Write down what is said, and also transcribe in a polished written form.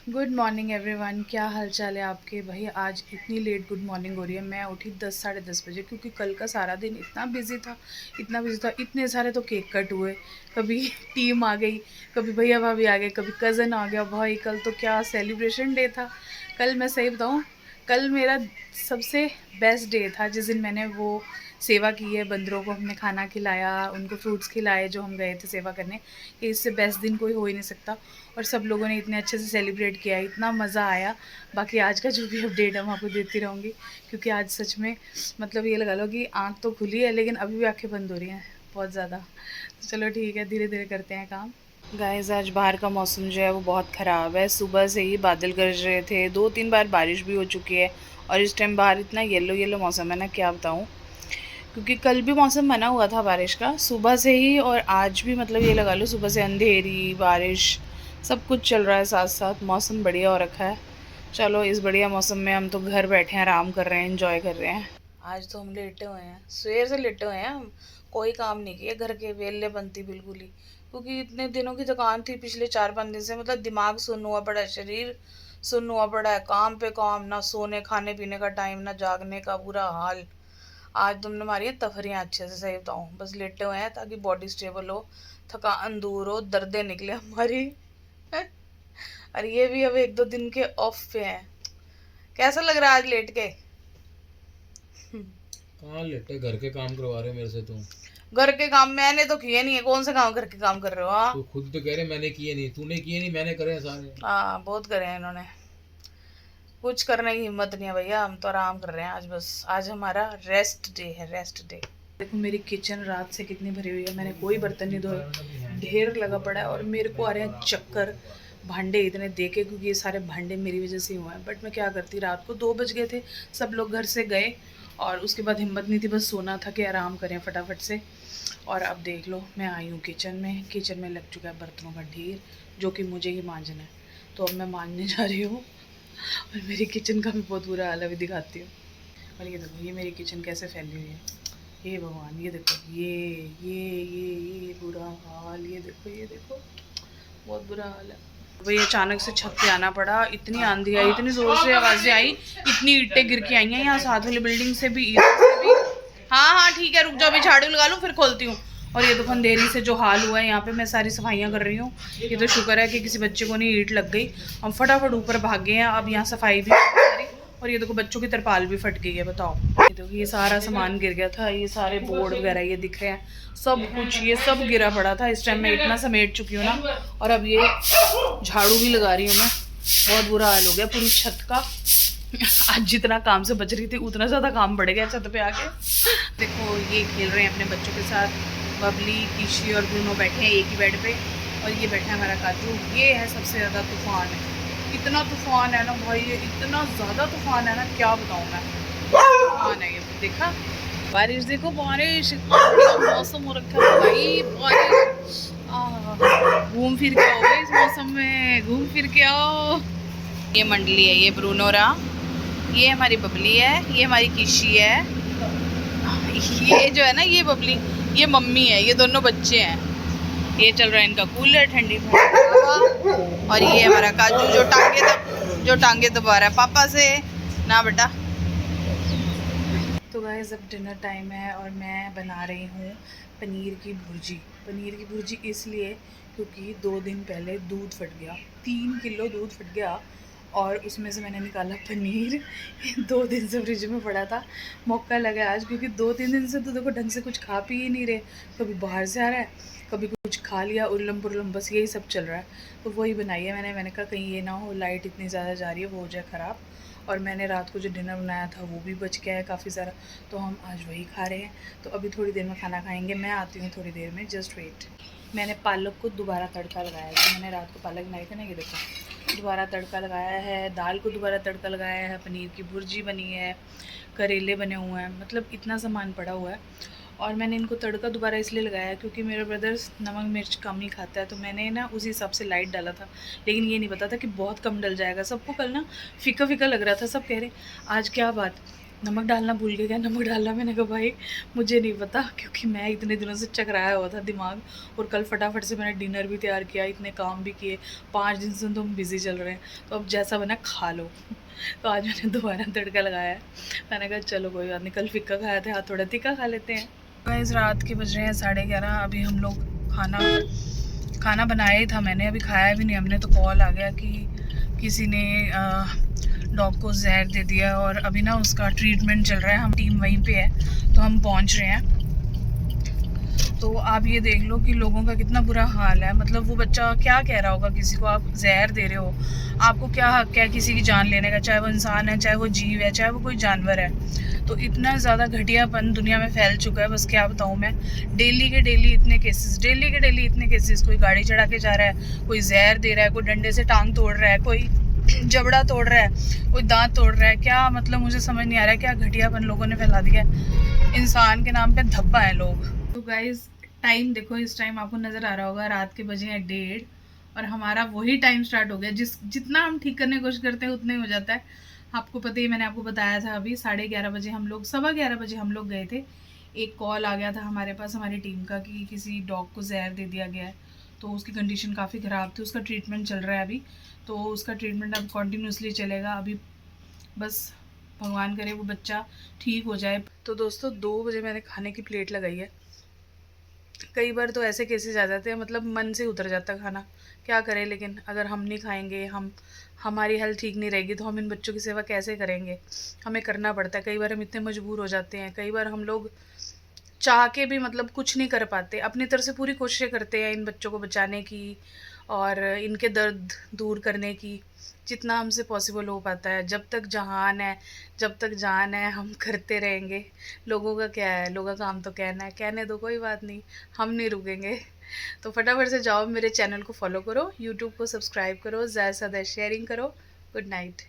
Good morning everyone. क्या हाल चाल है आपके? भाई आज इतनी लेट गुड मॉर्निंग हो रही है। मैं उठी 10 साढ़े 10 बजे क्योंकि कल का सारा दिन इतना बिजी था, इतने सारे तो केक कट हुए। कभी टीम आ गई, कभी भैया भाभी आ गए, कभी कज़न आ गया। भाई कल तो क्या सेलिब्रेशन डे था। कल मैं सही बताऊँ, कल मेरा सबसे बेस्ट डे था जिस दिन मैंने वो सेवा की है। बंदरों को हमने खाना खिलाया, उनको फ्रूट्स खिलाए जो हम गए थे सेवा करने। कि इससे बेस्ट दिन कोई हो ही नहीं सकता। और सब लोगों ने इतने अच्छे से सेलिब्रेट किया, इतना मज़ा आया। बाकी आज का जो भी अपडेट है मैं आपको देती रहूँगी क्योंकि आज सच में मतलब ये लगा लो कि आँख तो खुली है लेकिन अभी भी आँखें बंद हो रही हैं बहुत ज़्यादा। तो चलो ठीक है, धीरे धीरे करते हैं काम। गाइस आज बाहर का मौसम जो है वो बहुत ख़राब है। सुबह से ही बादल गरज रहे थे, 2-3 बार बारिश भी हो चुकी है। और इस टाइम बाहर इतना येलो येलो मौसम है ना, क्या बताऊँ। क्योंकि कल भी मौसम बना हुआ था बारिश का सुबह से ही, और आज भी मतलब ये लगा लो सुबह से अंधेरी बारिश सब कुछ चल रहा है साथ साथ। मौसम बढ़िया हो रखा है। चलो इस बढ़िया मौसम में हम तो घर बैठे हैं, आराम कर रहे हैं, एंजॉय कर रहे हैं। आज तो हम लेटे हुए हैं, सवेर से लेटे हुए हैं हम। कोई काम नहीं किया घर के, वेले बनती बिल्कुल ही। क्योंकि इतने दिनों की थकान थी पिछले 4-5 दिन से, मतलब दिमाग सुन्न हुआ पड़ा है, शरीर सुन्न हुआ पड़ा है। काम पे काम, ना सोने खाने पीने का टाइम, ना जागने का, बुरा हाल। आज तुमने मारी है तफरियाँ अच्छे से, सही बताऊँ। बस लेटे हुए हैं ताकि बॉडी स्टेबल हो, थकान दूर हो, दर्दें निकले हमारी। और ये भी अब 1-2 दिन के ऑफ पे हैं। कैसा लग रहा है आज लेट के? कहाँ लेटे, घर के काम करवा रहे हो मेरे से तुम। घर के काम मैंने तो किए नहीं है। कौन से काम घर के काम कर रहे हो? हाँ तू खुद तो कह रहे मैंने किए नहीं, तूने किए नहीं, मैंने करे हैं सारे। हाँ, बहुत करे हैं इन्होंने। कुछ करने की हिम्मत नहीं है भैया, हम तो आराम कर रहे हैं आज। बस आज हमारा रेस्ट डे है, रेस्ट डे। देखो मेरी किचन रात से कितनी भरी हुई है, मैंने कोई बर्तन नहीं धोए, ढेर लगा पड़ा है। और मेरे को आ रहे हैं चक्कर भांडे इतने देखे, क्योंकि ये सारे भांडे मेरी वजह से ही हुए हैं। बट मैं क्या करती, रात को 2 बज गए थे, सब लोग घर से गए और उसके बाद हिम्मत नहीं थी, बस सोना था कि आराम करें फटाफट से। और अब देख लो मैं आई हूँ किचन में। किचन में लग चुका है बर्तनों का ढेर जो कि मुझे ही मांजना है। तो अब मैं मांजने जा रही हूँ। और मेरी किचन का भी बहुत बुरा हाल है, अभी दिखाती हूँ। और ये देखो, ये मेरी किचन कैसे फैली हुई है। हे भगवान, ये देखो, ये बुरा हाल। ये देखो, ये देखो, बहुत बुरा हाल है। भाई अचानक से छत पे आना पड़ा, इतनी आंधी आई, इतनी ज़ोर से आवाज़ें आई, इतनी ईंटें गिर के आई हैं यहाँ साथ वाली बिल्डिंग से भी, इधर से भी। हाँ हाँ ठीक है, रुक जाओ, अभी झाड़ू लगा लूँ फिर खोलती हूँ। और ये देखो अंधेरी से जो हाल हुआ है यहाँ पे, मैं सारी सफाइयाँ कर रही हूँ। ये तो शुक्र है कि किसी बच्चे को नहीं ईंट लग गई। हम फटाफट ऊपर भाग गए हैं, अब यहाँ सफाई भी सारी। और ये देखो बच्चों की तरपाल भी फट गई है, बताओ। ये देखो ये सारा सामान गिर गया था, ये सारे बोर्ड वगैरह ये दिख रहे हैं, सब कुछ ये सब गिरा पड़ा था। इस टाइम मैं इतना समेट चुकी हूँ ना। और अब ये झाड़ू भी लगा रही हूँ मैं। बहुत बुरा हाल हो गया पूरी छत का। आज जितना काम से बच रही थी उतना ज़्यादा काम बढ़ गया छत पे आके। देखो ये खेल रहे हैं अपने बच्चों के साथ। बबली, किशी और ब्रूनो बैठे हैं एक ही बेड पे। और ये बैठा है हमारा काजू। ये है सबसे ज़्यादा तूफान है। इतना तूफान है ना भाई, ये इतना ज़्यादा तूफान है ना, क्या बताऊँ मैं। तूफान है ये, देखा बारिश, देखो बारिश, इतना बढ़िया मौसम हो रखा है भाई। बारिश घूम फिर के आओ इस मौसम में, घूम फिर के आओ। ये मंडली है, ये ब्रूनोरा, ये हमारी बबली है, ये हमारी किशी है। ये जो है ना ये बबली, ये मम्मी है, ये दोनों बच्चे हैं। ये चल रहा है इनका कूलर, ठंडी हवा। और ये हमारा काजू जो टांगे दबा रहा है पापा से ना बेटा। तो गाइस अब डिनर टाइम है और मैं बना रही हूँ पनीर की भुर्जी। पनीर की भुर्जी इसलिए क्योंकि 2 दिन पहले दूध फट गया, 3 किलो दूध फट गया। और उसमें से मैंने निकाला पनीर। 2 दिन से फ्रिज में पड़ा था, मौका लगा आज, क्योंकि 2-3 दिन से तो देखो ढंग से कुछ खा पी ही नहीं रहे। कभी बाहर से आ रहा है, कभी कुछ खा लिया उल्लम पुल्लम, बस यही सब चल रहा है। तो वही बनाई है मैंने कहा कहीं ये ना हो लाइट इतनी ज़्यादा जा रही है वो हो जाए ख़राब। और मैंने रात को जो डिनर बनाया था वो भी बच गया है काफ़ी सारा, तो हम आज वही खा रहे हैं। तो अभी थोड़ी देर में खाना खाएंगे, मैं आती हूँ थोड़ी देर में, जस्ट वेट। मैंने पालक को दोबारा तड़का लगाया है। जो मैंने रात को पालक बनाई थी ना, ये देखो दोबारा तड़का लगाया है। दाल को दोबारा तड़का लगाया है, पनीर की भुर्जी बनी है, करेले बने हुए हैं, मतलब इतना सामान पड़ा हुआ है। और मैंने इनको तड़का दोबारा इसलिए लगाया क्योंकि मेरा ब्रदर्स नमक मिर्च कम ही खाता है, तो मैंने ना उसी हिसाब से लाइट डाला था। लेकिन ये नहीं पता था कि बहुत कम डल जाएगा। सबको कल ना फीका फीका लग रहा था, सब कह रहे आज क्या बात, नमक डालना भूल गए क्या? नमक डालना, मैंने कहा भाई मुझे नहीं पता, क्योंकि मैं इतने दिनों से चकराया हुआ था दिमाग। और कल फटाफट से मैंने डिनर भी तैयार किया, इतने काम भी किए, 5 दिन से तो हम बिज़ी चल रहे हैं, तो अब जैसा बना खा लो। तो आज मैंने दोबारा तड़का लगाया है। मैंने कहा चलो कोई बात नहीं, कल फिक्का खाया था, आज थोड़ा तीखा खा लेते हैं। गाइस रात के बज रहे हैं 11:30। अभी हम लोग खाना बनाया ही था मैंने, अभी खाया भी नहीं हमने, तो कॉल आ गया कि किसी ने डॉग को जहर दे दिया और अभी ना उसका ट्रीटमेंट चल रहा है। हम टीम वहीं पे है, तो हम पहुंच रहे हैं। तो आप ये देख लो कि लोगों का कितना बुरा हाल है। मतलब वो बच्चा क्या कह रहा होगा किसी को, आप जहर दे रहे हो, आपको क्या हक है किसी की जान लेने का, चाहे वो इंसान है, चाहे वो जीव है, चाहे वो कोई जानवर है। तो इतना ज़्यादा घटियापन दुनिया में फैल चुका है, बस क्या बताऊँ मैं। डेली के डेली इतने केसेस, डेली के डेली इतने केसेस। कोई गाड़ी चढ़ा के जा रहा है, कोई जहर दे रहा है, कोई डंडे से टांग तोड़ रहा है, कोई जबड़ा तोड़ रहा है, कोई दांत तोड़ रहा है। क्या मतलब, मुझे समझ नहीं आ रहा है क्या घटियापन लोगों ने फैला दिया है। इंसान के नाम पे धब्बा है लोग। तो गाइज टाइम देखो, इस टाइम आपको नज़र आ रहा होगा, रात के बजे हैं 1:30 और हमारा वही टाइम स्टार्ट हो गया। जितना हम ठीक करने की कोशिश करते हैं उतना ही हो जाता है। आपको पता ही, मैंने आपको बताया था अभी 11:30 बजे हम लोग, 11:15 बजे हम लोग गए थे। एक कॉल आ गया था हमारे पास, हमारी टीम का, कि किसी डॉग को जहर दे दिया गया है। तो उसकी कंडीशन काफ़ी ख़राब थी, उसका ट्रीटमेंट चल रहा है अभी। तो उसका ट्रीटमेंट अब कॉन्टीन्यूसली चलेगा अभी। बस भगवान करे वो बच्चा ठीक हो जाए। तो दोस्तों 2 बजे मैंने खाने की प्लेट लगाई है। कई बार तो ऐसे केसेस आ जाते हैं, मतलब मन से उतर जाता है खाना, क्या करें। लेकिन अगर हम नहीं खाएंगे, हमारी हेल्थ ठीक नहीं रहेगी, तो हम इन बच्चों की सेवा कैसे करेंगे। हमें करना पड़ता है। कई बार हम इतने मजबूर हो जाते हैं, कई बार हम लोग चाह के भी मतलब कुछ नहीं कर पाते। अपनी तरफ से पूरी कोशिशें करते हैं इन बच्चों को बचाने की और इनके दर्द दूर करने की, जितना हमसे पॉसिबल हो पाता है। जब तक जहान है, जब तक जान है, हम करते रहेंगे। लोगों का क्या है, लोगों का काम तो कहना है, कहने दो, कोई बात नहीं, हम नहीं रुकेंगे। तो फटाफट से जाओ, मेरे चैनल को फॉलो करो, यूट्यूब को सब्सक्राइब करो, ज़्यादा से ज़्यादा शेयरिंग करो। Good night.